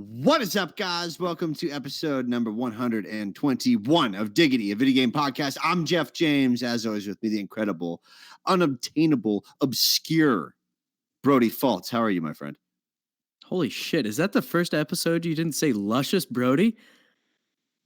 What is up, guys? Welcome to episode number 121 of Diggity, a video game podcast. I'm Jeff James, as always, with me, the incredible, unobtainable, obscure Brody Fultz. How are you, my friend? Holy shit, is that the first episode you didn't say luscious Brody?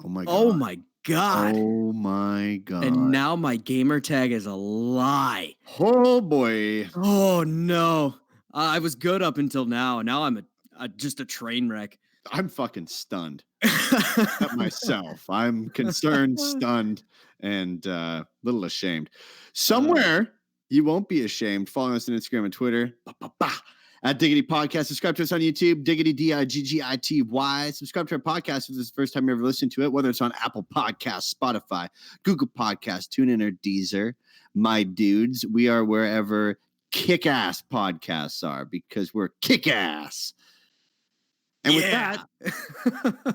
Oh my god. Oh my god. Oh my god. And now my gamer tag is a lie. Oh boy. Oh no. I was good up until now. Now I'm just a train wreck. I'm fucking stunned at myself. I'm concerned, stunned, and a little ashamed. Somewhere you won't be ashamed. Following us on Instagram and Twitter at Diggity Podcast. Subscribe to us on YouTube, Diggity Diggity. Subscribe to our podcast if this is the first time you ever listened to it, whether it's on Apple Podcasts, Spotify, Google Podcasts, TuneIn, or Deezer. My dudes, we are wherever kick-ass podcasts are because we're kick-ass. And with that,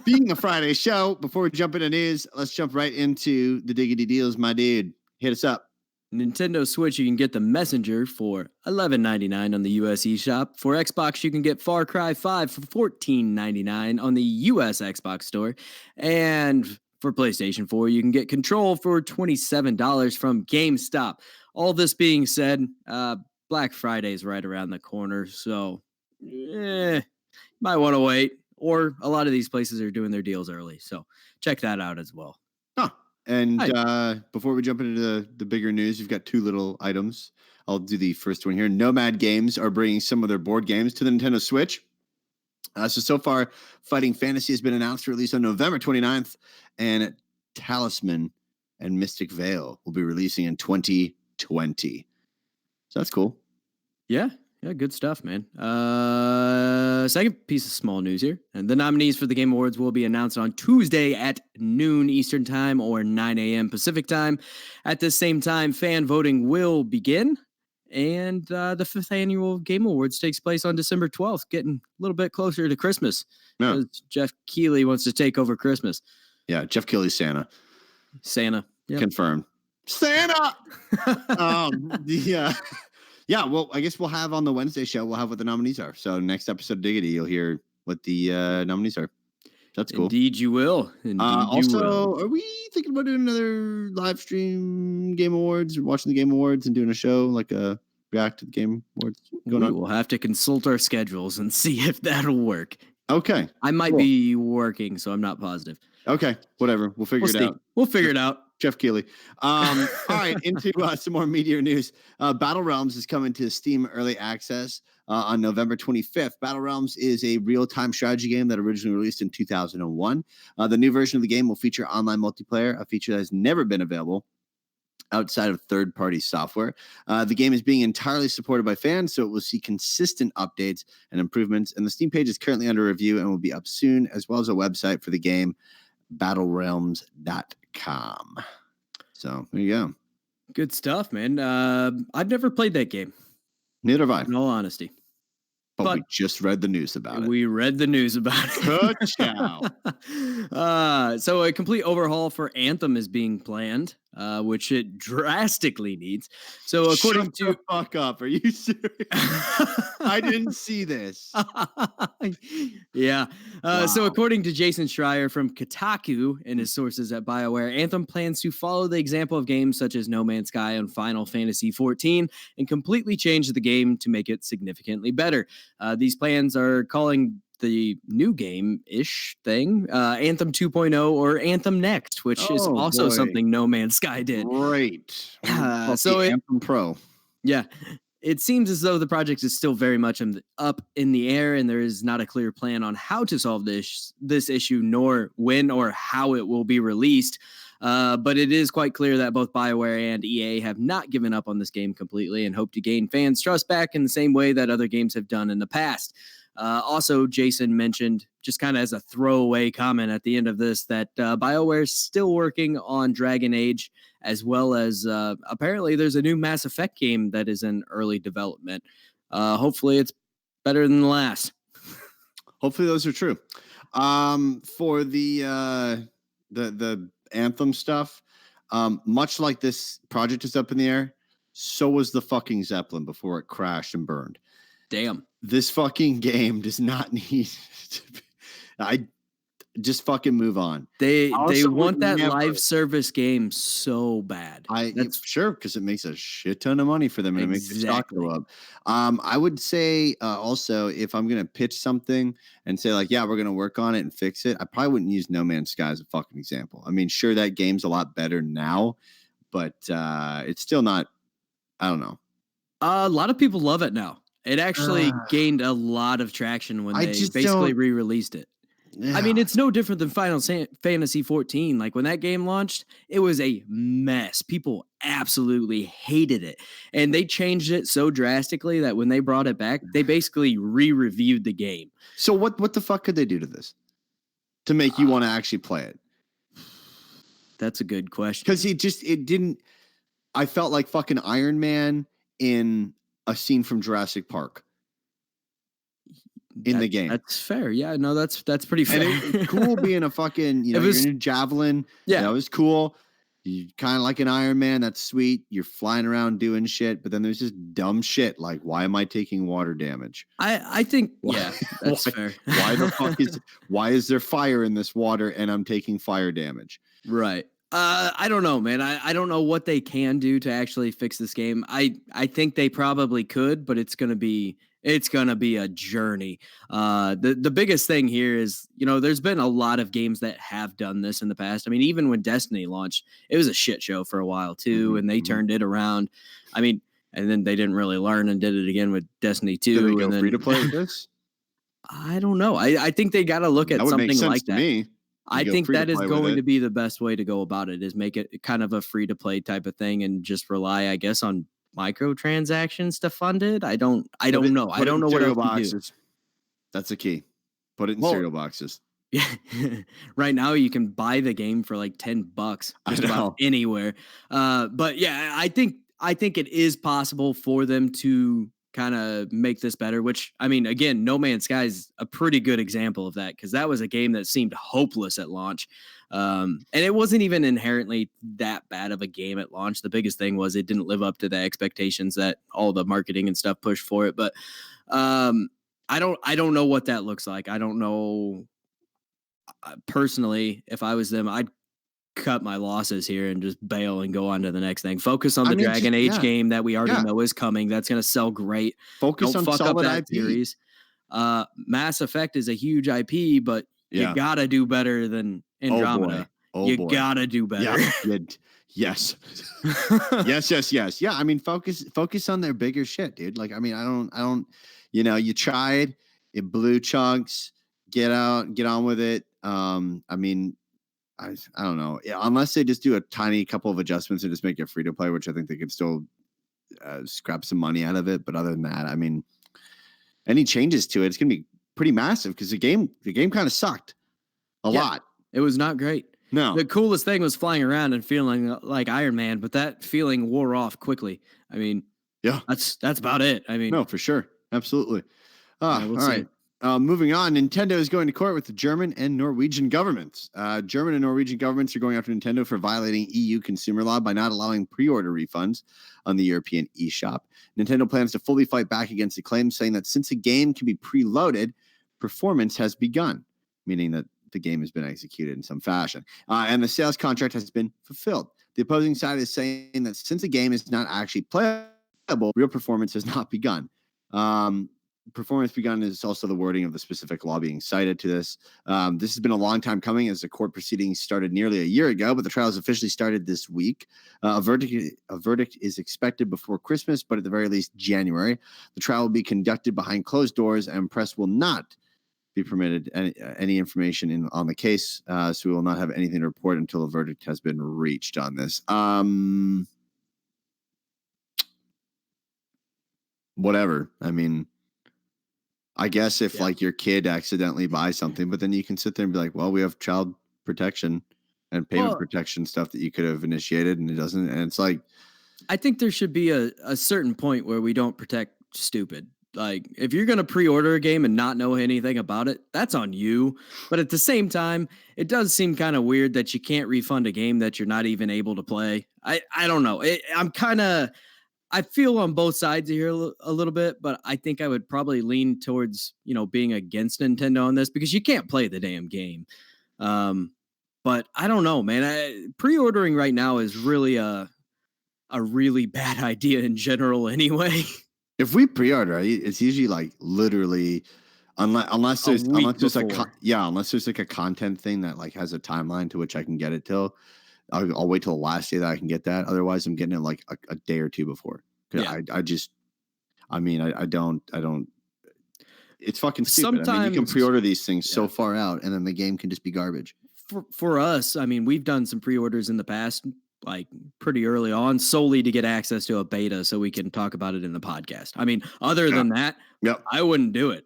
being a Friday show, before we jump into news, let's jump right into the Diggity deals. My dude, hit us up. Nintendo Switch, you can get The Messenger for $11.99 on the US eShop. For Xbox, you can get Far Cry 5 for $14.99 on the US Xbox Store. And for PlayStation 4, you can get Control for $27 from GameStop. All this being said, Black Friday is right around the corner, so might want to wait. Or a lot of these places are doing their deals early, so check that out as well. And before we jump into the bigger news, you've got two little items. I'll do the first one here. Nomad Games are bringing some of their board games to the Nintendo Switch. So far, Fighting Fantasy has been announced to release on November 29th, and Talisman and Mystic Vale will be releasing in 2020. So that's cool. Yeah, good stuff, man. Second piece of small news here. And the nominees for the Game Awards will be announced on Tuesday at noon Eastern Time or 9 a.m. Pacific Time. At the same time, fan voting will begin. And the fifth annual Game Awards takes place on December 12th, getting a little bit closer to Christmas. Yeah. Jeff Keighley wants to take over Christmas. Yeah, Jeff Keighley's Santa. Yep. Confirmed. Santa! Yeah, well, I guess we'll have on the Wednesday show, we'll have what the nominees are. So next episode of Diggity, you'll hear what the nominees are. That's cool. Indeed you will. Are we thinking about doing another live stream Game Awards or watching the Game Awards and doing a show, like a react to the Game Awards going on? We'll have to consult our schedules and see if that'll work. Okay. I might be working, so I'm not positive. Okay, whatever. We'll figure it out. We'll figure it out. Jeff Keighley. All right, into some more media news. Battle Realms is coming to Steam Early Access on November 25th. Battle Realms is a real-time strategy game that originally released in 2001. The new version of the game will feature online multiplayer, a feature that has never been available outside of third-party software. The game is being entirely supported by fans, so it will see consistent updates and improvements. And the Steam page is currently under review and will be up soon, as well as a website for the game, battlerealms.com. So there you go. Good stuff, man. I've never played that game. Neither have I. In all honesty. But we just read the news about it. We read the news about it. So a complete overhaul for Anthem is being planned, which it drastically needs. So according to... the fuck up. Are you serious? I didn't see this. Yeah. Wow. So according to Jason Schreier from Kotaku and his sources at BioWare, Anthem plans to follow the example of games such as No Man's Sky and Final Fantasy XIV and completely change the game to make it significantly better. These plans are calling the new game-ish thing Anthem 2.0 or Anthem Next, which is also something No Man's Sky did. Great. So Anthem Pro. Yeah. It seems as though the project is still very much up in the air, and there is not a clear plan on how to solve this issue, nor when or how it will be released. But it is quite clear that both BioWare and EA have not given up on this game completely and hope to gain fans' trust back in the same way that other games have done in the past. Also, Jason mentioned, just kind of as a throwaway comment at the end of this, that BioWare is still working on Dragon Age, as well as apparently there's a new Mass Effect game that is in early development. Hopefully it's better than the last. Hopefully those are true. For the Anthem stuff, much like this project is up in the air, so was the fucking Zeppelin before it crashed and burned. Damn. This fucking game does not need to be, I just fucking move on. They Also want would that never- live service game so bad. That's Sure, because it makes a shit ton of money for them and it makes their stock go up. I would say also, if I'm gonna pitch something and say like, yeah, we're gonna work on it and fix it, I probably wouldn't use No Man's Sky as a fucking example. I mean, sure, that game's a lot better now, but it's still not. I don't know. a lot of people love it now. It actually gained a lot of traction when I they just basically don't- re-released it. I Yeah. mean, it's no different than Final Fantasy XIV. Like when that game launched, it was a mess. People absolutely hated it. And they changed it so drastically that when they brought it back, they basically re-reviewed the game. So what the fuck could they do to this to make you want to actually play it? That's a good question. Because it didn't. I felt like fucking Iron Man in a scene from Jurassic Park in the game. That's fair. Yeah, no, that's pretty fair. And it's cool being a fucking, It was- you're in a javelin. Yeah. That was cool. You kind of like an Iron Man. That's sweet. You're flying around doing shit. But then there's just dumb shit like, why am I taking water damage? I think, Why- yeah, that's why- fair. Why is there fire in this water and I'm taking fire damage? Right. I don't know, man. I don't know what they can do to actually fix this game. I think they probably could, but it's gonna be a journey. The biggest thing here is, there's been a lot of games that have done this in the past. I mean, even when Destiny launched, it was a shit show for a while too, and they turned it around. I mean, and then they didn't really learn and did it again with Destiny 2. Do they go and then free to play with this? I don't know. I think they got to look at That would make something sense like to that. me. I go think free to that is play with going it. to be the best way to go about it, is make it kind of a free to play type of thing and just rely, I guess, on microtransactions to fund it. I don't know. I don't know what cereal else to do. boxes. That's the key. Put it in Well, cereal boxes. Yeah. Right now you can buy the game for like $10 just about anywhere. But yeah, I think it is possible for them to kind of make this better, which, I mean, again, No Man's Sky is a pretty good example of that, because that was a game that seemed hopeless at launch. And it wasn't even inherently that bad of a game at launch. The biggest thing was it didn't live up to the expectations that all the marketing and stuff pushed for it. But I don't know what that looks like. I don't know. Personally, if I was them, I'd cut my losses here and just bail and go on to the next thing. Focus on the Dragon Age game that we already know is coming. That's going to sell great. Focus Don't on fuck up solid that IP. series. Mass Effect is a huge IP, but you gotta do better than Andromeda. Oh boy. Gotta do better. Yeah. Yes. yes. Yeah. I mean, focus on their bigger shit, dude. Like, I mean, I don't, you tried, it blew chunks, get on with it. I mean, I don't know. Yeah, unless they just do a tiny couple of adjustments and just make it free to play, which I think they could still scrap some money out of it. But other than that, I mean, any changes to it, it's gonna be pretty massive, because the game kind of sucked a lot. It was not great. No, The coolest thing was flying around and feeling like Iron Man, but that feeling wore off quickly. I mean, yeah, that's about it. I mean, no, for sure, absolutely. we'll all see. right. Moving on, Nintendo is going to court with the German and Norwegian governments. German and Norwegian governments are going after Nintendo for violating EU consumer law by not allowing pre-order refunds on the European eShop. Nintendo plans to fully fight back against the claim, saying that since a game can be preloaded, performance has begun, meaning that the game has been executed in some fashion, and the sales contract has been fulfilled. The opposing side is saying that since a game is not actually playable, real performance has not begun. Performance begun is also the wording of the specific law being cited to this. This has been a long time coming, as the court proceedings started nearly a year ago, but the trials officially started this week. A verdict is expected before Christmas, but at the very least January. The trial will be conducted behind closed doors, and press will not be permitted any information on the case. So we will not have anything to report until a verdict has been reached on this. Whatever. I mean, I guess if like your kid accidentally buys something, but then you can sit there and be like, well, we have child protection and payment protection stuff that you could have initiated, and it doesn't. And it's like, I think there should be a certain point where we don't protect stupid. Like, if you're going to pre-order a game and not know anything about it, that's on you. But at the same time, it does seem kind of weird that you can't refund a game that you're not even able to play. I don't know. I feel on both sides here a little bit, but I think I would probably lean towards, being against Nintendo on this because you can't play the damn game. But I don't know, man. Pre-ordering right now is really a really bad idea in general anyway. If we pre-order, it's usually like literally unless there's like a content thing that like has a timeline to which I can get it till. I'll wait till the last day that I can get that. Otherwise, I'm getting it like a day or two before. Yeah. I don't. It's fucking stupid. Sometimes you can pre-order these things so far out, and then the game can just be garbage. For us, we've done some pre-orders in the past, like pretty early on, solely to get access to a beta so we can talk about it in the podcast. Other than that, I wouldn't do it.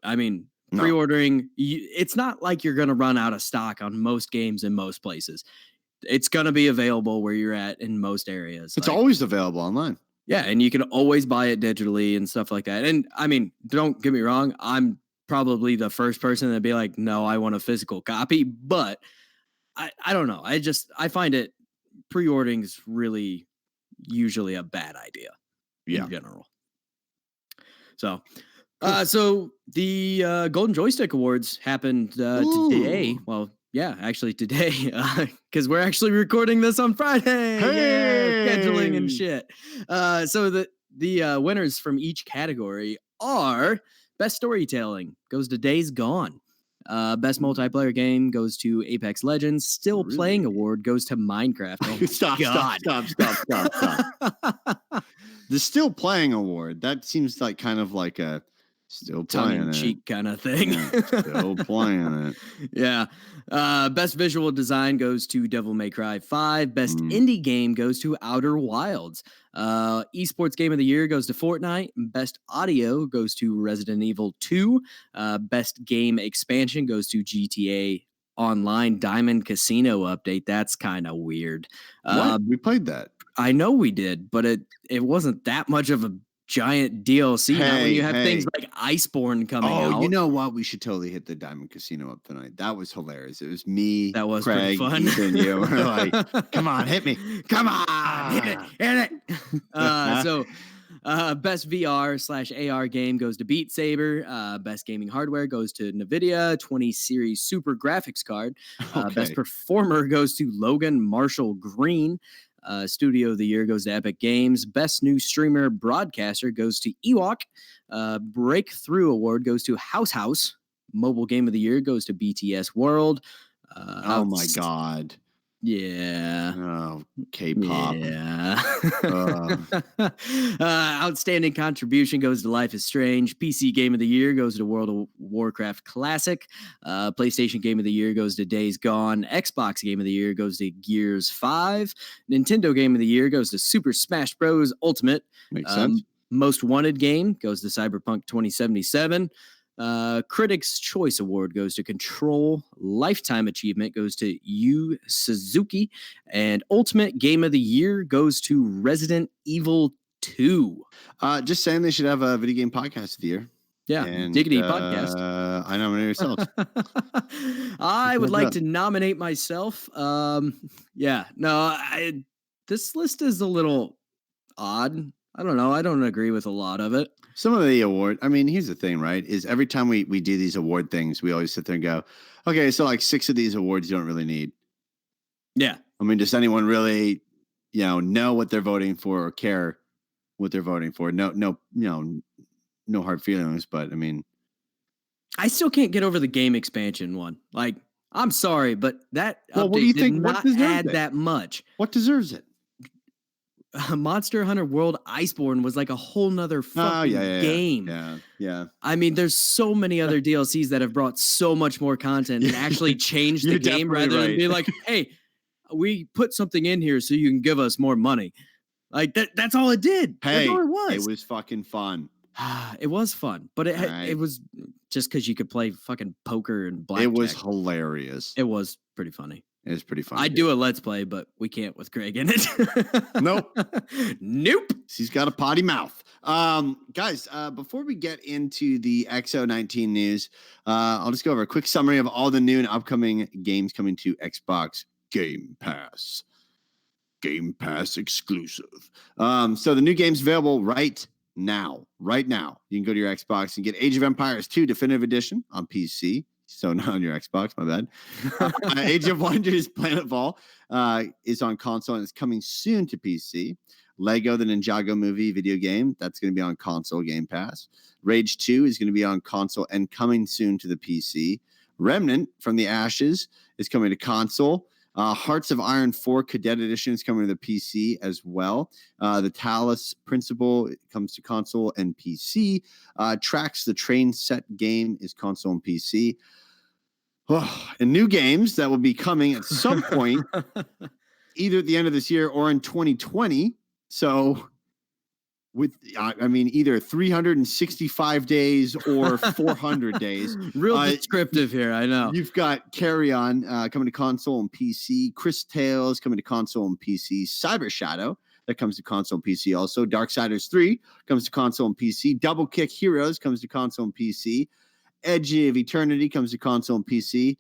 Pre-ordering, it's not like you're going to run out of stock on most games in most places. It's going to be available where you're at in most areas. It's always available online. Yeah, and you can always buy it digitally and stuff like that. And don't get me wrong, I'm probably the first person to be like, no, I want a physical copy, but I don't know. I find it pre-ordering is really usually a bad idea in general. So, so the Golden Joystick Awards happened today. Well, yeah, actually today, because we're actually recording this on Friday. Hey! Yeah, scheduling and shit. So the winners from each category are Best Storytelling goes to Days Gone. Best Multiplayer Game goes to Apex Legends. Still Playing Award goes to Minecraft. Oh Stop. The Still Playing Award, that seems like kind of like a still playing tongue-in-cheek kind of thing. Still playing it. Yeah. Best Visual Design goes to Devil May Cry 5. Best Indie Game goes to Outer Wilds. Esports Game of the Year goes to Fortnite. Best Audio goes to Resident Evil 2. Best Game Expansion goes to GTA Online Diamond Casino Update. That's kind of weird. We played that. I know we did, but it wasn't that much of a giant DLC. Not when you have things like Iceborne coming out. Oh, you know what? We should totally hit the Diamond Casino up tonight. That was hilarious. It was me, that was Craig, fun. Ethan, you. We're like, come on, hit me. Come on, hit it. So best VR/AR game goes to Beat Saber. Best gaming hardware goes to NVIDIA 20 series super graphics card. Best performer goes to Logan Marshall Green. Studio of the Year goes to Epic Games. Best New Streamer Broadcaster goes to Ewok. Breakthrough Award goes to House. Mobile Game of the Year goes to BTS World. Oh my God. Yeah. Oh, K-pop. Yeah. Outstanding contribution goes to Life is Strange. PC Game of the Year goes to World of Warcraft Classic. PlayStation Game of the Year goes to Days Gone. Xbox Game of the Year goes to Gears 5. Nintendo Game of the Year goes to Super Smash Bros. Ultimate. Makes sense. Most Wanted Game goes to Cyberpunk 2077. Critics' Choice Award goes to Control. Lifetime Achievement goes to Yu Suzuki. And Ultimate Game of the Year goes to Resident Evil 2. Just saying they should have a video game podcast of the year. Yeah, and, Diggity podcast. I nominate yourself. I would like to nominate myself. This list is a little odd. I don't know. I don't agree with a lot of it. Some of the award, here's the thing, right? Is every time we do these award things, we always sit there and go, okay, so like 6 of these awards you don't really need. Yeah. Does anyone really, know what they're voting for or care what they're voting for? No hard feelings, but I still can't get over the game expansion one. Like, I'm sorry, but that update did not add that much. What deserves it? Monster Hunter World Iceborne was like a whole nother fucking game. Yeah. There's so many other DLCs that have brought so much more content and actually changed the game rather than be like, hey, we put something in here so you can give us more money. Like that's all it did. Hey, that's all it was. It was fucking fun. It was fun, but it was just because you could play fucking poker and blackjack. It was hilarious. It was pretty funny. It was pretty fun. I'd do a let's play, but we can't with Greg in it. Nope. Nope. He's got a potty mouth. Guys, before we get into the X019 news, I'll just go over a quick summary of all the new and upcoming games coming to Xbox Game Pass. Game Pass exclusive. So the new game's available right now. Right now. You can go to your Xbox and get Age of Empires 2 Definitive Edition on PC. So not on your Xbox, my bad. Age of Wonders Planetfall is on console and it's coming soon to PC. Lego the Ninjago movie video game, that's going to be on console Game Pass. Rage 2 is going to be on console and coming soon to the PC. Remnant from the Ashes is coming to console. Hearts of Iron 4 Cadet Edition is coming to the PC as well. The Talos Principle comes to console and PC. Tracks the Train Set game is console and PC. And new games that will be coming at some point, either at the end of this year or in 2020. So either 365 days or 400 days. Real descriptive here, I know. You've got Carry On coming to console and PC. Chris Tales coming to console and PC. Cyber Shadow, that comes to console and PC also. Darksiders 3 comes to console and PC. Double Kick Heroes comes to console and PC. Edge of Eternity comes to console and PC.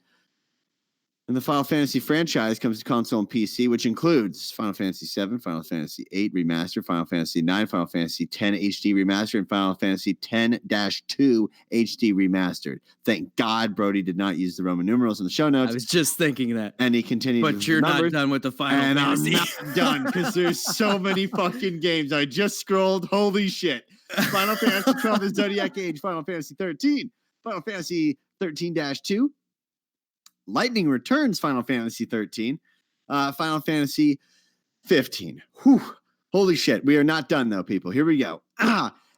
And the Final Fantasy franchise comes to console and PC, which includes Final Fantasy VII, Final Fantasy VIII Remastered, Final Fantasy IX, Final Fantasy X HD Remastered, and Final Fantasy X-2 HD Remastered. Thank God Brody did not use the Roman numerals in the show notes. I was just thinking that. And he continued. But you're not done with the Final Fantasy. And I'm not done because there's so many fucking games. I just scrolled. Holy shit. Final Fantasy XII is Zodiac Age, Final Fantasy 13, Final Fantasy 13-2. Lightning Returns Final Fantasy 13, Final Fantasy 15. Whew. Holy shit. We are not done though, people. Here we go.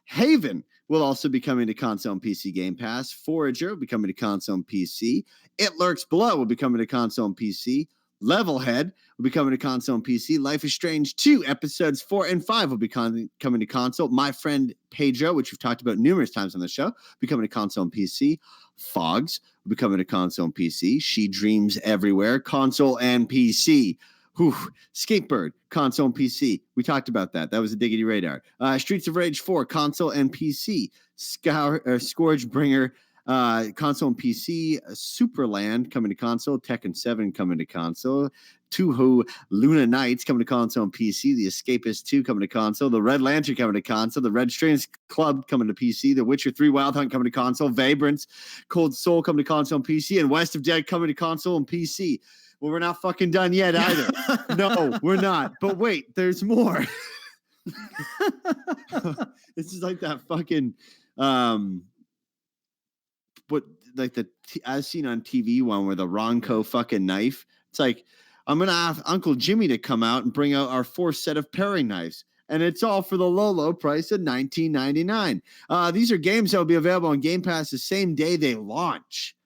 Haven will also be coming to console and PC Game Pass. Forager will be coming to console and PC. It Lurks Below will be coming to console and PC. Levelhead will be coming to console and PC. Life is Strange 2 episodes 4 and 5 will be coming to console. My Friend Pedro, which we've talked about numerous times on the show, will be coming to console and PC. Fogs will be coming to console and PC. She Dreams Everywhere, console and PC. Skatebird, console and PC. We talked about that. That was a Diggity radar. Streets of Rage 4, console and PC. Scourgebringer, console and PC. Superland coming to console. Tekken 7 coming to console. Touhou Luna Nights coming to console and PC. The Escapist 2 coming to console. The Red Lantern coming to console. The Red Strings Club coming to PC. The Witcher 3 Wild Hunt coming to console. Vagrants Cold Soul coming to console and PC. And West of Dead coming to console and PC. Well, we're not fucking done yet either. No, we're not. But wait, there's more. This is like that fucking as seen on TV one where the Ronco fucking knife. It's like, I'm gonna ask Uncle Jimmy to come out and bring out our 4th set of paring knives. And it's all for the low price of $19.99. These are games that will be available on Game Pass the same day they launch.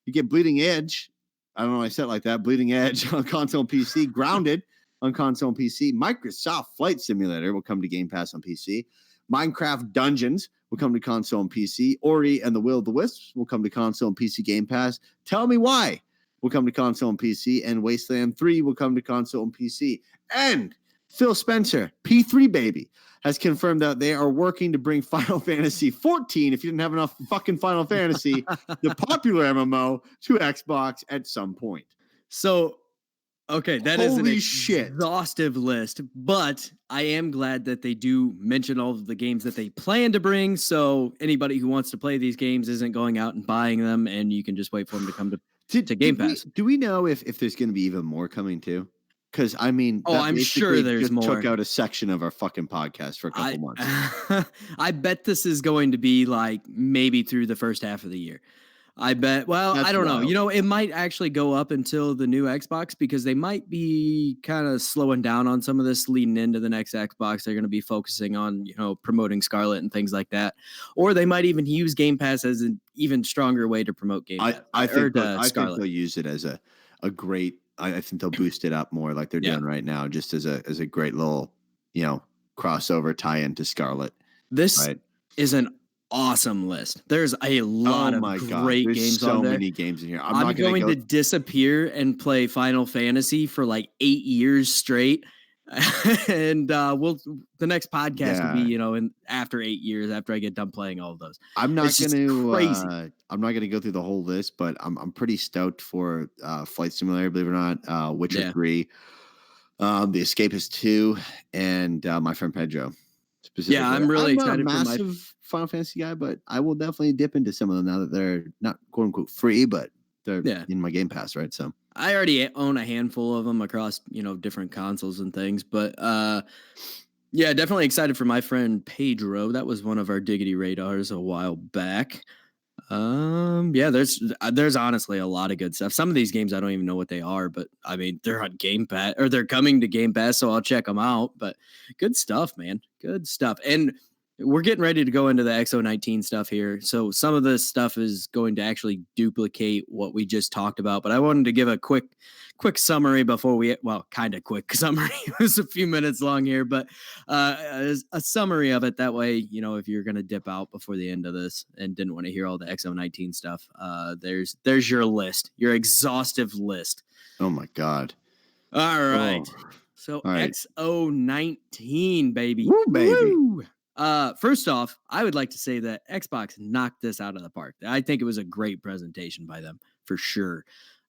You get Bleeding Edge. I don't know why I said it like that. Bleeding Edge on console and PC. Grounded on console and PC. Microsoft Flight Simulator will come to Game Pass on PC. Minecraft Dungeons will come to console and PC. Ori and the Will of the Wisps will come to console and PC Game Pass. Tell Me Why will come to console and PC. And Wasteland 3 will come to console and PC. And Phil Spencer, P3 Baby, has confirmed that they are working to bring Final Fantasy 14, if you didn't have enough fucking Final Fantasy, the popular MMO, to Xbox at some point. So, okay, that is an shit. exhaustive list, but I am glad that they do mention all of the games that they plan to bring, so anybody who wants to play these games isn't going out and buying them, and you can just wait for them to come to Game Pass. Do we know if there's going to be even more coming too? Because I mean, I'm sure there's just more. Took out a section of our fucking podcast for a couple months. I bet this is going to be like maybe through the first half of the year. I bet. Well, that's I don't know. You know, it might actually go up until the new Xbox because they might be kind of slowing down on some of this leading into the next Xbox. They're going to be focusing on, promoting Scarlet and things like that. Or they might even use Game Pass as an even stronger way to promote Game Pass. I think they'll use it as a great. I think they'll boost it up more like they're doing right now, just as a great little, crossover tie-in to Scarlet. This is an awesome list. There's a lot of great games on there. So many games in here. I'm going to disappear and play Final Fantasy for like 8 years straight. And the next podcast will be, in after 8 years, after I get done playing all of those. I'm not going to go through the whole list, but I'm pretty stoked for Flight Simulator, believe it or not. Witcher 3. The Escapist 2 and my friend Pedro. Specifically. Yeah, I'm really excited not a massive Final Fantasy guy, but I will definitely dip into some of them now that they're not quote unquote free, but they're in my Game Pass, right? So I already own a handful of them across, different consoles and things, but yeah, definitely excited for my friend Pedro. That was one of our Diggity radars a while back. Yeah, there's honestly a lot of good stuff. Some of these games I don't even know what they are, but I mean they're on Game Pass or they're coming to Game Pass, so I'll check them out. But good stuff, man. Good stuff. And we're getting ready to go into the X019 stuff here. So some of this stuff is going to actually duplicate what we just talked about. But I wanted to give a quick summary before kind of quick summary. It was a few minutes long here, but a summary of it. That way, if you're going to dip out before the end of this and didn't want to hear all the X019 stuff, there's your list, your exhaustive list. Oh my God. All right. Oh. So all right. X019, baby. Woo, baby. Woo! First off, I would like to say that Xbox knocked this out of the park. I think it was a great presentation by them for sure.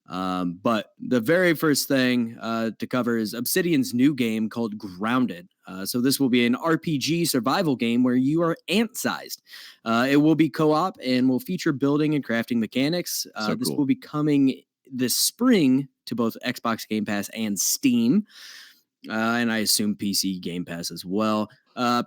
But the very first thing to cover is Obsidian's new game called Grounded. So this will be an RPG survival game where you are ant-sized. It will be co-op and will feature building and crafting mechanics. This will be coming this spring to both Xbox Game Pass and Steam. And I assume PC Game Pass as well.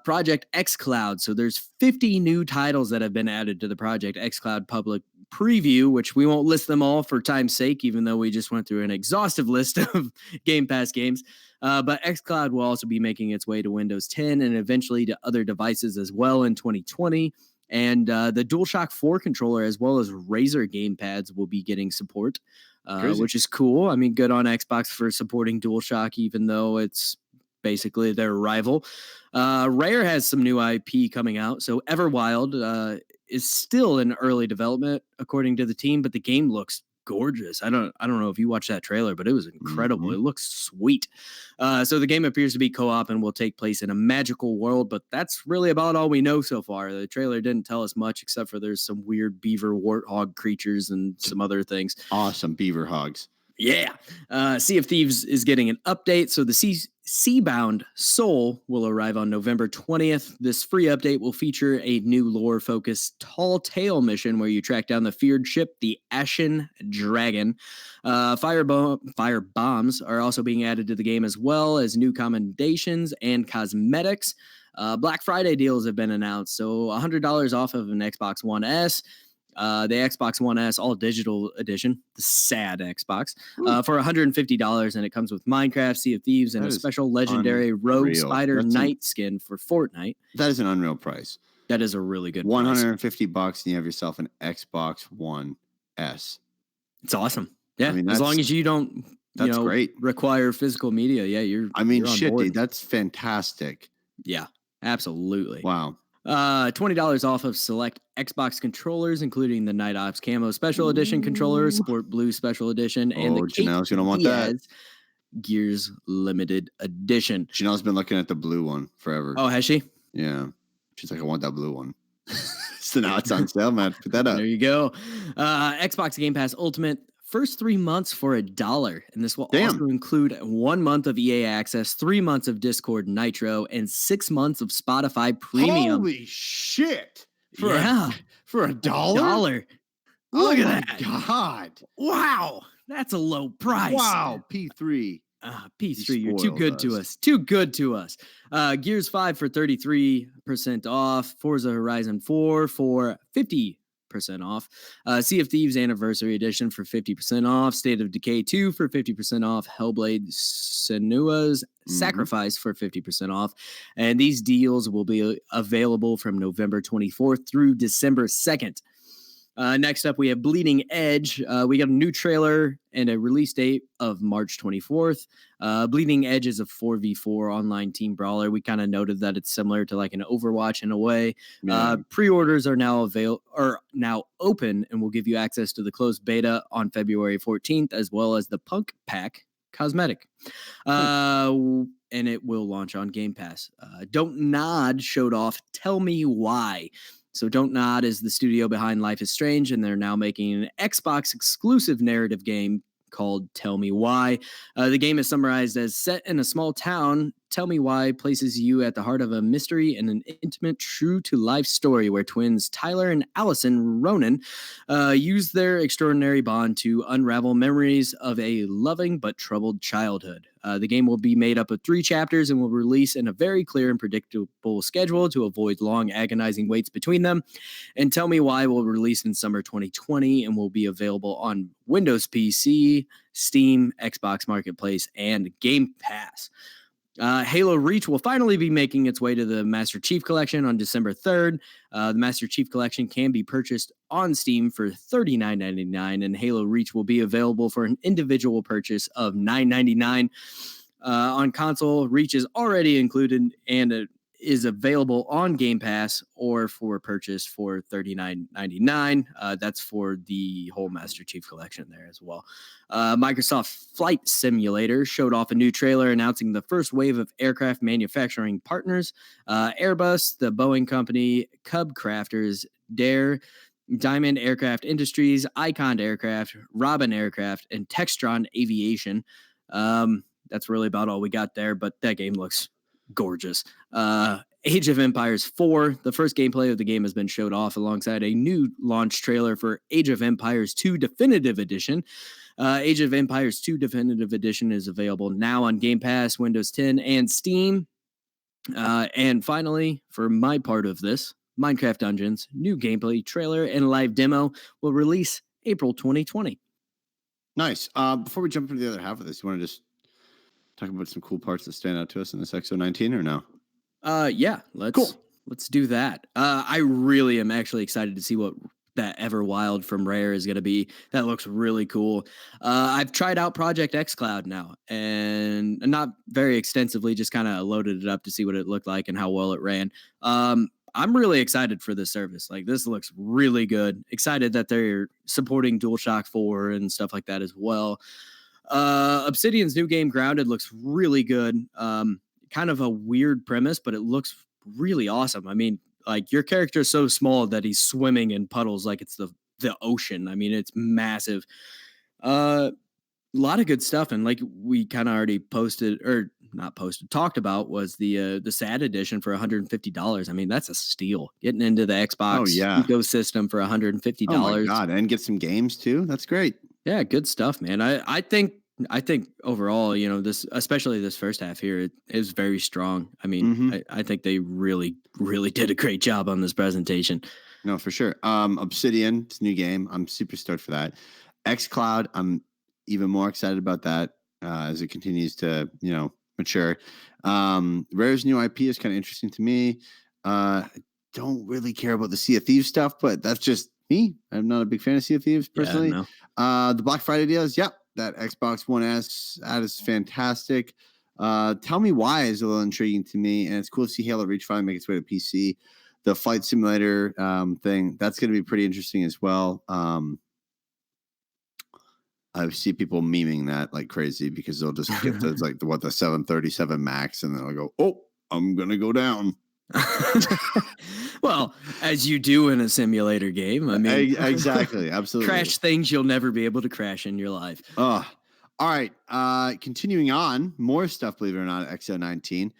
Project XCloud. So there's 50 new titles that have been added to the Project XCloud public preview, which we won't list them all for time's sake, even though we just went through an exhaustive list of Game Pass games. But XCloud will also be making its way to Windows 10 and eventually to other devices as well in 2020. And the DualShock 4 controller, as well as Razer gamepads, will be getting support, which is cool. I mean, good on Xbox for supporting DualShock, even though it's basically their rival. Rare has some new IP coming out. So Everwild is still in early development, according to the team, but the game looks gorgeous. I don't know if you watched that trailer, but it was incredible. Mm-hmm. It looks sweet. So the game appears to be co-op and will take place in a magical world, but that's really about all we know so far. The trailer didn't tell us much, except for there's some weird beaver warthog creatures and some other things. Awesome beaver hogs. Yeah. Sea of Thieves is getting an update. So the Seabound Soul will arrive on November 20th. This free update will feature a new lore-focused Tall Tale mission where you track down the feared ship, the Ashen Dragon. Fire bombs are also being added to the game, as well as new commendations and cosmetics. Black Friday deals have been announced. So $100 off of an Xbox One S. The Xbox One S all digital edition, the sad Xbox, for $150, and it comes with Minecraft, Sea of Thieves, and a special legendary Rogue Spider Knight skin for Fortnite. That is an unreal price. That is a really good $150 and you have yourself an Xbox One S. It's awesome. Yeah, I mean, as long as you don't, great. Require physical media. Yeah, you're shit, dude, that's fantastic. Yeah, absolutely. Wow. $20 off of select Xbox controllers, including the Night Ops Camo Special Edition controller, Sport Blue Special Edition, and the Janelle's gonna want that Gears Limited Edition. Janelle's been looking at the blue one forever. Oh, has she? Yeah. She's like, I want that blue one. So now it's on sale, man. Put that up. There you go. Xbox Game Pass Ultimate. First 3 months for $1, and this will also include 1 month of EA Access, 3 months of Discord Nitro, and 6 months of Spotify Premium. Holy shit! For $1? $1. Look at that! God! Wow, that's a low price. Wow, P3. P3, you're too good to us. Too good to us. Gears 5 for 33% off. Forza Horizon 4 for 50% off. Sea of Thieves Anniversary Edition for 50% off. State of Decay 2 for 50% off. Hellblade Senua's Sacrifice for 50% off. And these deals will be available from November 24th through December 2nd. Next up, we have Bleeding Edge. We got a new trailer and a release date of March 24th. Bleeding Edge is a 4v4 online team brawler. We kind of noted that it's similar to like an Overwatch in a way. Yeah. Pre-orders are now open and will give you access to the closed beta on February 14th, as well as the Punk Pack cosmetic. And it will launch on Game Pass. Don't Nod showed off Tell Me Why. So Don't Nod is the studio behind Life is Strange, and they're now making an Xbox exclusive narrative game called Tell Me Why. The game is summarized as set in a small town. Tell Me Why places you at the heart of a mystery and an intimate, true-to-life story where twins Tyler and Allison Ronan use their extraordinary bond to unravel memories of a loving but troubled childhood. The game will be made up of 3 chapters and will release in a very clear and predictable schedule to avoid long, agonizing waits between them. And Tell Me Why will release in summer 2020 and will be available on Windows PC, Steam, Xbox Marketplace, and Game Pass. Halo Reach will finally be making its way to the Master Chief Collection on December 3rd. The Master Chief Collection can be purchased on Steam for $39.99, and Halo Reach will be available for an individual purchase of $9.99. On console, Reach is already included and is available on Game Pass or for purchase for $39.99. That's for the whole Master Chief Collection there as well. Microsoft Flight Simulator showed off a new trailer announcing the first wave of aircraft manufacturing partners. Airbus, the Boeing Company, Cub Crafters, Dare, Diamond Aircraft Industries, Icon Aircraft, Robin Aircraft, and Textron Aviation. That's really about all we got there, but that game looks gorgeous. Age of Empires 4, the first gameplay of the game has been showed off alongside a new launch trailer for Age of Empires 2 Definitive Edition. Age of Empires 2 Definitive Edition is available now on Game Pass, Windows 10, and Steam. And finally, for my part of this, Minecraft Dungeons, new gameplay trailer and live demo will release April 2020. Nice. Before we jump into the other half of this, you want to just talk about some cool parts that stand out to us in this X019 or no? Yeah, let's do that. I really am actually excited to see what that Everwild from Rare is going to be. That looks really cool. I've tried out Project XCloud now, and not very extensively, just kind of loaded it up to see what it looked like and how well it ran. I'm really excited for this service. Like, this looks really good. Excited that they're supporting DualShock 4 and stuff like that as well. Obsidian's new game Grounded looks really good. Kind of a weird premise, but it looks really awesome. I mean, like, your character is so small that he's swimming in puddles like it's the ocean. I mean, it's massive. A lot of good stuff, and like we kind of already talked about was the SAD edition for $150. I mean, that's a steal. Getting into the Xbox ecosystem for $150. Oh my god, and get some games too. That's great. Yeah, good stuff, man. I think overall, you know, this, especially this first half here, it is very strong. I mean, I think they really, really did a great job on this presentation. No, for sure. Obsidian, it's a new game. I'm super stoked for that. XCloud, I'm even more excited about that as it continues to, you know, mature. Rare's new IP is kind of interesting to me. I don't really care about the Sea of Thieves stuff, but that's just me. I'm not a big fan of Sea of Thieves personally. Yeah, no. The Black Friday deals, that Xbox One S ad is fantastic. Tell Me Why is a little intriguing to me, and it's cool to see Halo Reach finally make its way to PC. The flight simulator thing, that's going to be pretty interesting as well. I see people memeing that like crazy because they'll just get the, like the 737 Max, and then they'll go, "Oh, I'm gonna go down." Well, as you do in a simulator game. I mean, exactly, absolutely. Crash things you'll never be able to crash in your life. All right. Continuing on, more stuff, believe it or not, X019.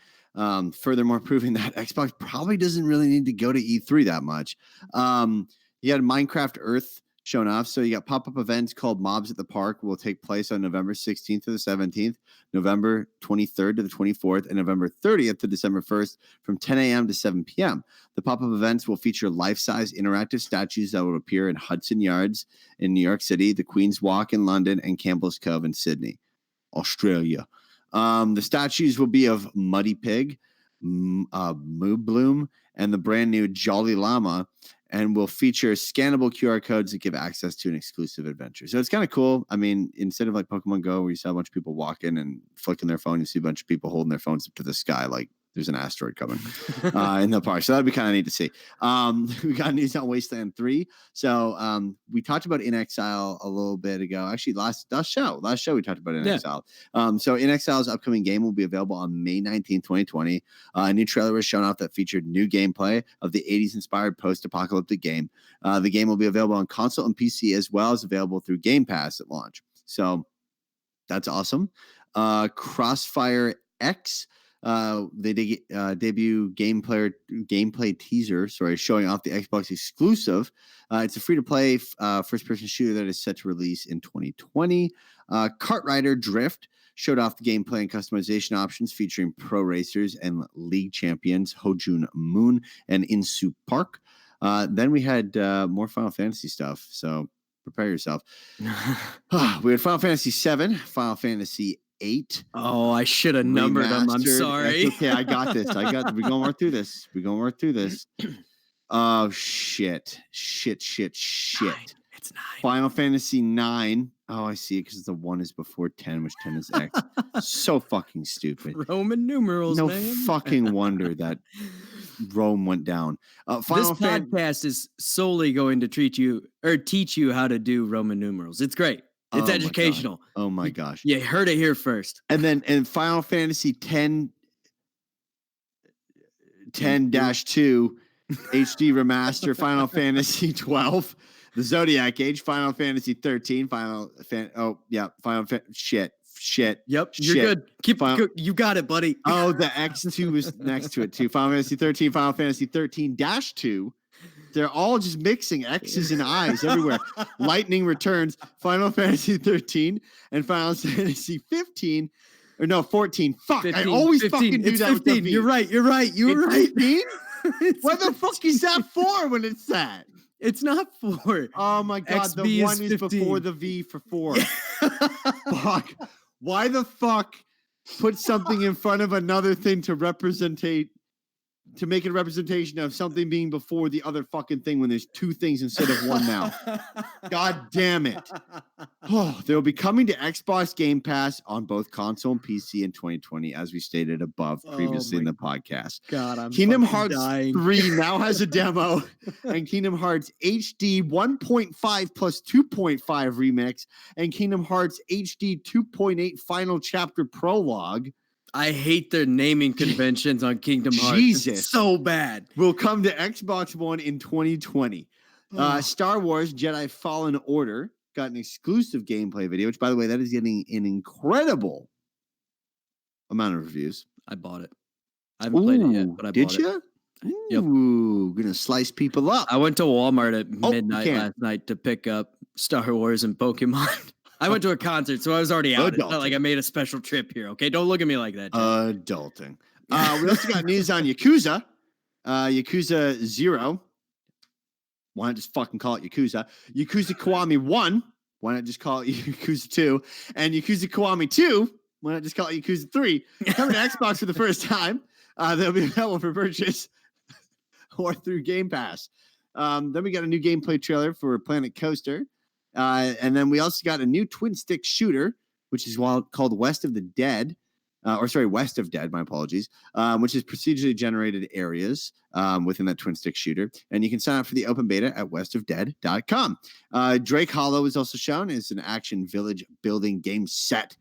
Furthermore, proving that Xbox probably doesn't really need to go to E3 that much. You had Minecraft Earth shown off. So you got pop-up events called Mobs at the Park will take place on November 16th to the 17th, November 23rd to the 24th, and November 30th to December 1st from 10 a.m. to 7 p.m. The pop-up events will feature life-size interactive statues that will appear in Hudson Yards in New York City, the Queen's Walk in London, and Campbell's Cove in Sydney, Australia. The statues will be of Muddy Pig, Moo Bloom, and the brand new Jolly Llama, and will feature scannable QR codes that give access to an exclusive adventure. So it's kind of cool. I mean, instead of like Pokemon Go, where you see a bunch of people walking and flicking their phone, you see a bunch of people holding their phones up to the sky like there's an asteroid coming in the park. So that'd be kind of neat to see. We got news on Wasteland 3. So we talked about In Exile a little bit ago. Actually, last show we talked about In Exile. So In Exile's upcoming game will be available on May 19th, 2020. A new trailer was shown off that featured new gameplay of the 80s inspired post-apocalyptic game. The game will be available on console and PC as well as available through Game Pass at launch. So that's awesome. Crossfire X. They debut gameplay teaser. Showing off the Xbox exclusive. It's a free-to-play first-person shooter that is set to release in 2020. Kart Rider Drift showed off the gameplay and customization options featuring pro racers and league champions Hojun Moon and Insu Park. Then we had more Final Fantasy stuff, so prepare yourself. We had Final Fantasy VII, Final Fantasy VIII. Oh, I should have numbered them. I'm sorry. That's okay, I got this. We're gonna work through this. Oh shit. It's 9. Final Fantasy 9. Oh, I see it because the 1 is before 10, which 10 is X. So fucking stupid. Roman numerals, no man. Fucking wonder that Rome went down. This podcast is solely going to teach you how to do Roman numerals. It's great. It's educational. Oh my gosh. You heard it here first. And then in Final Fantasy 10-2 HD remaster, Final Fantasy 12, the Zodiac Age, Final Fantasy 13, shit. Yep, you're good. You got it, buddy. Oh, the X2 is next to it too. Final Fantasy 13, Final Fantasy 13-2. They're all just mixing X's and I's everywhere. Lightning Returns, Final Fantasy 13, and Final Fantasy 15. Or no, 14. Fuck, 15, I always 15. Fucking do it's that 15. You're right. You're right. 15? What the fuck is that for when it's that? It's not 4. Oh my God, XB the 1 is 15. before the V for 4. Fuck. Why the fuck put something in front of another thing to make a representation of something being before the other fucking thing when there's 2 things instead of 1 now? God damn it. Oh, they'll be coming to Xbox Game Pass on both console and PC in 2020, as we stated above previously in the podcast. God, I'm Kingdom Hearts dying. 3 now has a demo, and Kingdom Hearts HD 1.5 plus 2.5 remix, and Kingdom Hearts HD 2.8 final chapter prologue. I hate their naming conventions on Kingdom Hearts. Jesus. It's so bad. Will come to Xbox One in 2020. Star Wars Jedi Fallen Order got an exclusive gameplay video, which, by the way, that is getting an incredible amount of reviews. I bought it. I haven't played it yet, but I bought it. Did you? Yep. Ooh, gonna slice people up. I went to Walmart at midnight last night to pick up Star Wars and Pokemon. I went to a concert, so I was already out. It's not like I made a special trip here, okay? Don't look at me like that. Adulting. We also got news on Yakuza. Yakuza 0. Why not just fucking call it Yakuza? Yakuza Kiwami 1. Why not just call it Yakuza 2? And Yakuza Kiwami 2. Why not just call it Yakuza 3? Coming to Xbox for the first time. They'll be available for purchase or through Game Pass. Then we got a new gameplay trailer for Planet Coaster. And then we also got a new twin stick shooter, which is called West of Dead, my apologies, which is procedurally generated areas within that twin stick shooter. And you can sign up for the open beta at westofdead.com. Drake Hollow is also shown as an action village building game set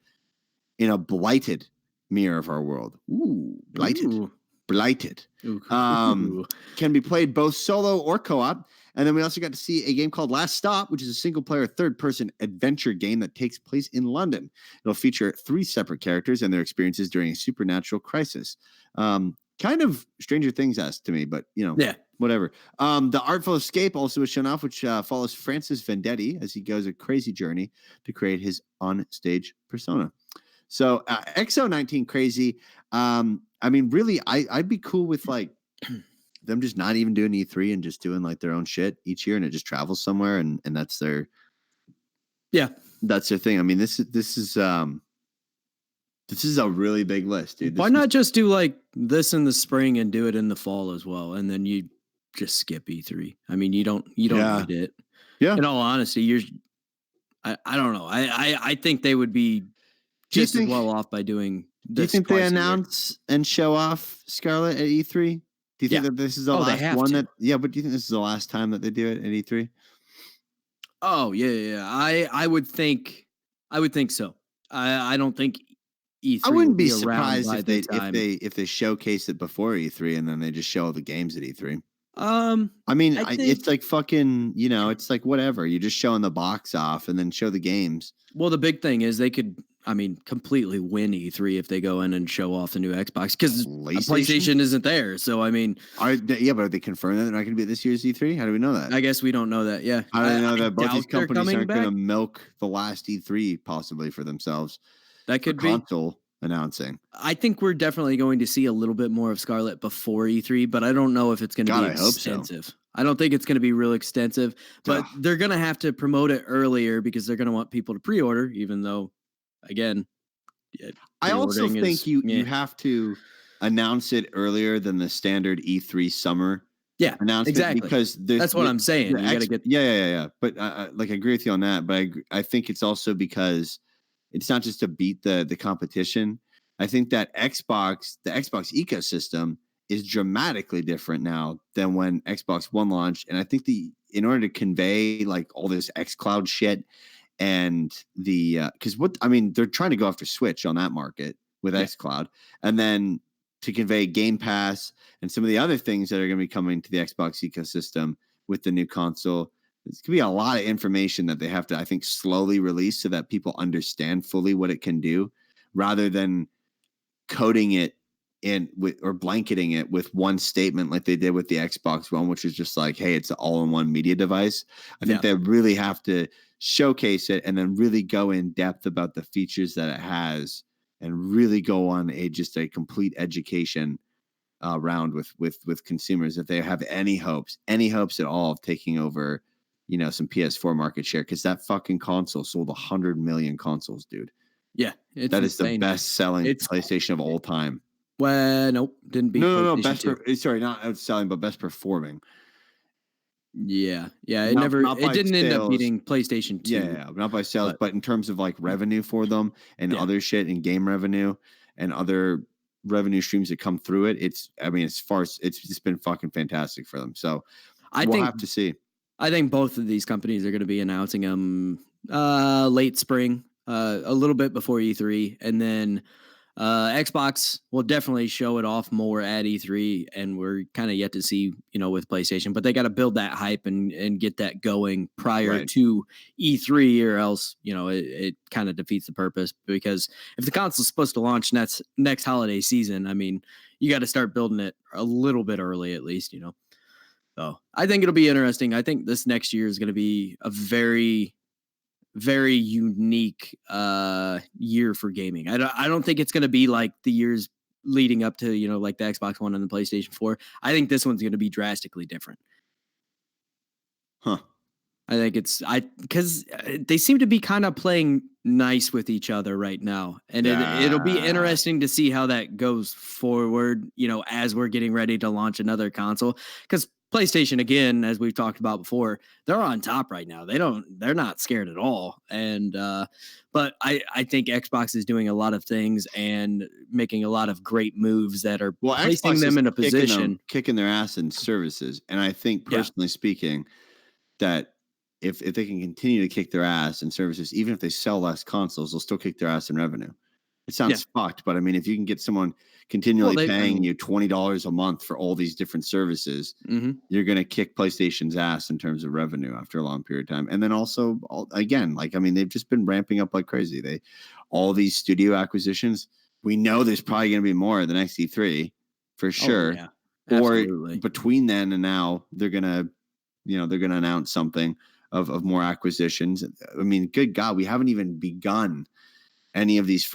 in a blighted mirror of our world. Ooh, blighted. Ooh. Blighted. Can be played both solo or co-op. And then we also got to see a game called Last Stop, which is a single-player third-person adventure game that takes place in London. It'll feature 3 separate characters and their experiences during a supernatural crisis. Kind of Stranger Things-esque to me, but, whatever. The Artful Escape also was shown off, which follows Francis Vendetti as he goes a crazy journey to create his on-stage persona. So X019 Crazy. Really, I'd be cool with, like, them just not even doing E3 and just doing like their own shit each year, and it just travels somewhere, and that's their thing. I mean, this is a really big list, dude. Why not just do like this in the spring and do it in the fall as well, and then you just skip E3? I mean, you don't need it. Yeah. In all honesty, I don't know. I think they would be just as well off by doing. Do you think they announce and show off Scarlet at E3? Do you think that this is the last one that? Yeah, but do you think this is the last time that they do it at E3? Oh yeah. I would think so. I don't think E3. I wouldn't be surprised if they showcase it before E3 and then they just show all the games at E3. It's like fucking, it's like whatever. You're just showing the box off and then show the games. Well, the big thing is they could. I mean, completely win E3 if they go in and show off the new Xbox because PlayStation? PlayStation isn't there. So, I mean, yeah, but are they confirmed that they're not going to be at this year's E3? How do we know that? I guess we don't know that. Yeah. How do we know that both these doubt they're companies aren't going to back. milk the last E3 possibly for themselves? That could for be. console announcing. I think we're definitely going to see a little bit more of Scarlet before E3, but I don't know if it's going to be God, I hope so. extensive. I don't think it's going to be real extensive, but they're going to have to promote it earlier because they're going to want people to pre-order, even though, again, I also think you have to announce it earlier than the standard E3 summer. Yeah, announcement exactly. Because that's what I'm saying. You got to get. Yeah. But like I agree with you on that. But I think it's also because it's not just to beat the competition. I think that the Xbox ecosystem is dramatically different now than when Xbox One launched. And I think in order to convey like all this XCloud shit and because they're trying to go after Switch on that market with XCloud, and then to convey Game Pass and some of the other things that are going to be coming to the Xbox ecosystem with the new console. There's going to be a lot of information that they have to, I think, slowly release so that people understand fully what it can do, rather than coding it or blanketing it with one statement like they did with the Xbox One, which is just like, hey, it's an all-in-one media device. I think they really have to showcase it and then really go in depth about the features that it has and really go on just a complete education round with consumers if they have any hopes at all of taking over, some PS4 market share, because that fucking console sold 100 million consoles, dude. Yeah, that is the best selling PlayStation of all time. Well, nope, didn't beat. No, best. Sorry, not outselling, but best performing. Yeah, it didn't end up beating PlayStation 2. Yeah, not by sales, but in terms of like revenue for them and other shit and game revenue and other revenue streams that come through it. It's just been fucking fantastic for them. So we'll have to see. I think both of these companies are going to be announcing them late spring, a little bit before E3, and then Xbox will definitely show it off more at E3, and we're kind of yet to see, with PlayStation, but they got to build that hype and get that going prior to E3, or else, it kind of defeats the purpose, because if the console is supposed to launch next holiday season, I mean, you got to start building it a little bit early, at least, So I think it'll be interesting. I think this next year is going to be a very, very unique year for gaming. I don't think it's going to be like the years leading up to, like the Xbox One and the PlayStation 4. I think this one's going to be drastically different. Huh. I think because they seem to be kind of playing nice with each other right now. And it'll be interesting to see how that goes forward, as we're getting ready to launch another console. Because PlayStation, again, as we've talked about before, they're on top right now. They're not scared at all. And but I think Xbox is doing a lot of things and making a lot of great moves that are placing Xbox them in a position, kicking their ass in services. And I think, personally speaking, that if they can continue to kick their ass in services, even if they sell less consoles, they'll still kick their ass in revenue. It sounds fucked, but I mean, if you can get someone continually paying you $20 a month for all these different services, you're going to kick PlayStation's ass in terms of revenue after a long period of time. And then also, they've just been ramping up like crazy. All these studio acquisitions, we know there's probably going to be more than E3 for sure. Oh, yeah. Or between then and now, they're going to announce something of more acquisitions. I mean, good God, we haven't even begun any of these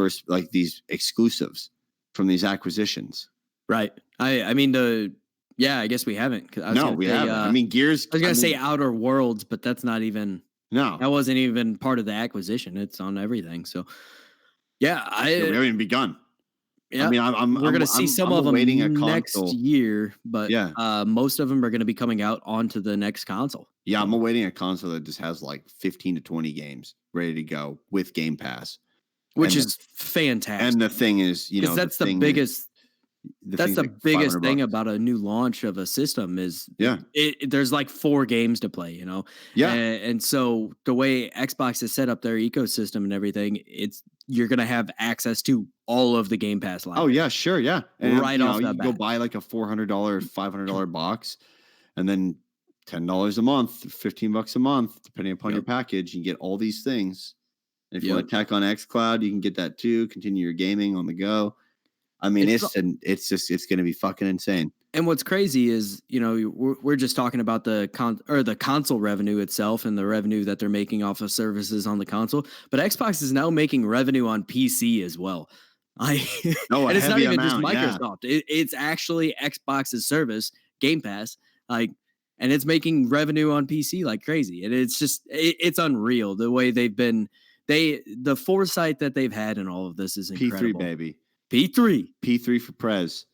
these exclusives from these acquisitions. Right. I guess we haven't. We haven't. Gears. I was going to say Outer Worlds, but that's not even. No. That wasn't even part of the acquisition. It's on everything. So, we haven't even begun. Yeah. We're going to see some of them next year, but most of them are going to be coming out onto the next console. Yeah, I'm awaiting a console that just has like 15 to 20 games ready to go with Game Pass. Which is fantastic. And the thing is, that's the biggest. That's the biggest thing about a new launch of a system is there's like 4 games to play, and so the way Xbox has set up their ecosystem and everything, you're gonna have access to all of the Game Pass library. Oh yeah, sure, yeah, and right off the bat. Go buy like a $400, $500 box, and then $10 a month, $15 a month, depending upon your package, you get all these things. And if you want to tack on XCloud, you can get that too. Continue your gaming on the go. I mean, it's going to be fucking insane. And what's crazy is, we're just talking about the console revenue itself and the revenue that they're making off of services on the console. But Xbox is now making revenue on PC as well. And it's not even just Microsoft. Yeah. It's actually Xbox's service, Game Pass, and it's making revenue on PC like crazy. And it's just it's unreal the way they've been. The foresight that they've had in all of this is incredible. P3 baby. P3 for Prez.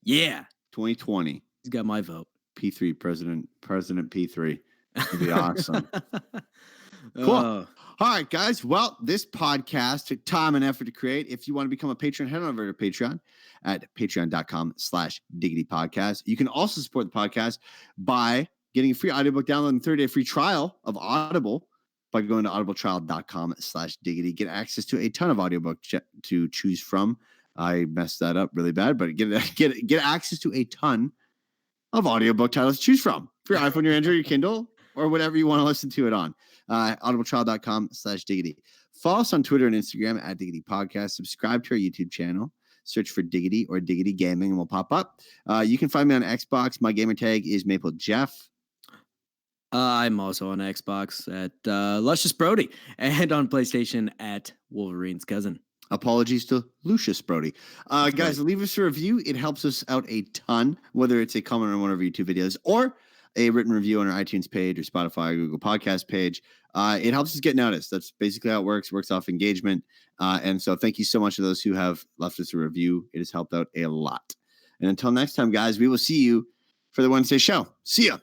Yeah. 2020. He's got my vote. P3 President P3. It'd be awesome. Cool. All right, guys. Well, this podcast took time and effort to create. If you want to become a patron, head on over to Patreon at patreon.com/Diggity Podcast. You can also support the podcast by getting a free audiobook download and 30-day free trial of Audible by going to audibletrial.com/Diggity. Get access to a ton of audiobooks to choose from. I messed that up really bad, but get access to a ton of audiobook titles to choose from for your iPhone, your Android, your Kindle, or whatever you want to listen to it on. audibletrial.com/Diggity. Follow us on Twitter and Instagram at Diggity Podcast. Subscribe to our YouTube channel. Search for Diggity or Diggity Gaming and we'll pop up. You can find me on Xbox. My gamer tag is Maple Jeff. I'm also on Xbox at Luscious Brody and on PlayStation at Wolverine's Cousin. Apologies to Lucius Brody. Guys, leave us a review. It helps us out a ton, whether it's a comment on one of our YouTube videos or a written review on our iTunes page or Spotify or Google Podcast page. It helps us get noticed. That's basically how it works. It works off engagement. And so thank you so much to those who have left us a review. It has helped out a lot. And until next time, guys, we will see you for the Wednesday show. See ya.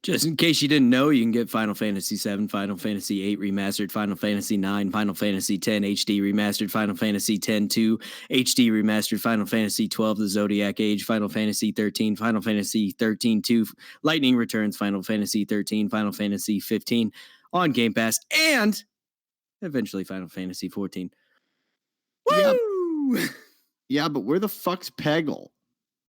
Just in case you didn't know, you can get Final Fantasy VII, Final Fantasy VIII Remastered, Final Fantasy IX, Final Fantasy X HD Remastered, Final Fantasy X-2 HD Remastered, Final Fantasy XII The Zodiac Age, Final Fantasy XIII, Final Fantasy XIII-2, Lightning Returns, Final Fantasy XIII, Final Fantasy 15 on Game Pass, and eventually Final Fantasy 14. Woo! Yeah, but where the fuck's Peggle?